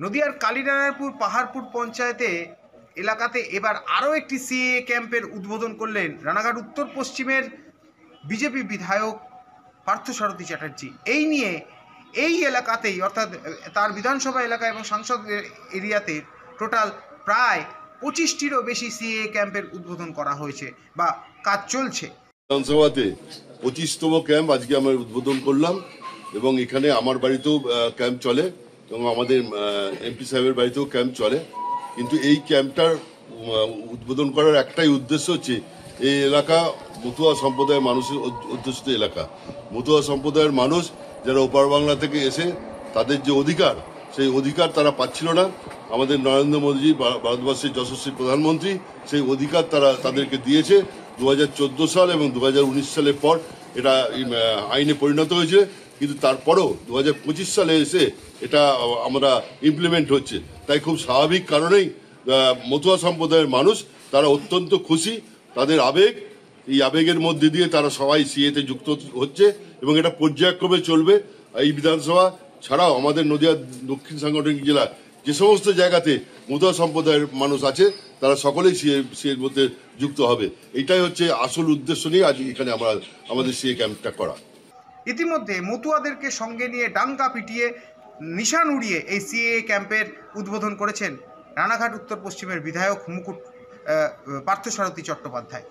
নদিয়ার কালীনারায়ণপুর পাহাড়পুর পঞ্চায়েতে এলাকাতে এবার আরও একটি সিএএ ক্যাম্পের উদ্বোধন করলেন রানাঘাট উত্তর পশ্চিমের বিজেপি বিধায়ক পার্থসারথী চ্যাটার্জি। এই নিয়ে এই এলাকাতেই অর্থাৎ তার বিধানসভা এলাকা এবং সংসদ এরিয়াতে টোটাল প্রায় 25টিরও বেশি সিএএ ক্যাম্পের উদ্বোধন করা হয়েছে বা কাজ চলছে। বিধানসভাতে 25তম ক্যাম্প আজকে আমরা উদ্বোধন করলাম এবং এখানে আমার বাড়িতেও ক্যাম্প চলে এবং আমাদের এমপি সাহেবের বাড়িতেও ক্যাম্প চলে। কিন্তু এই ক্যাম্পটার উদ্বোধন করার একটাই উদ্দেশ্য হচ্ছে এই এলাকা মতুয়া সম্প্রদায়ের মানুষের অধ্যুষিত এলাকা। মতুয়া সম্প্রদায়ের মানুষ যারা ওপার বাংলা থেকে এসে তাদের যে অধিকার, সেই অধিকার তারা পাচ্ছিল না। আমাদের নরেন্দ্র মোদী ভারতবর্ষের যশস্বী প্রধানমন্ত্রী সেই অধিকার তাদেরকে দিয়েছে 2014 সাল এবং 2019 সালের পর এটা আইনে পরিণত হয়েছে। কিন্তু তারপরেও 2025 সালে এসে এটা আমরা ইমপ্লিমেন্ট হচ্ছে। তাই খুব স্বাভাবিক কারণেই মতুয়া সম্প্রদায়ের মানুষ তারা অত্যন্ত খুশি। তাদের আবেগ, এই আবেগের মধ্যে দিয়ে তারা সবাই সিএতে যুক্ত হচ্ছে এবং এটা পর্যায়ক্রমে চলবে। এই বিধানসভা ছাড়াও আমাদের নদিয়া দক্ষিণ সাংগঠনিক জেলা যে সমস্ত জায়গাতে মতুয়া সম্প্রদায়ের মানুষ আছে তারা সকলেই সিএর মধ্যে যুক্ত হবে। এটাই হচ্ছে আসল উদ্দেশ্য নিয়ে আজ এখানে আমাদের সিএ ক্যাম্পটা করা। ইতিমধ্যে মতুয়াদেরকে সঙ্গে নিয়ে ডাঙ্কা পিটিয়ে নিশান উড়িয়ে এই সিএএ ক্যাম্পের উদ্বোধন করেছেন রানাঘাট উত্তর পশ্চিমের বিধায়ক পার্থসারথী চট্টোপাধ্যায়।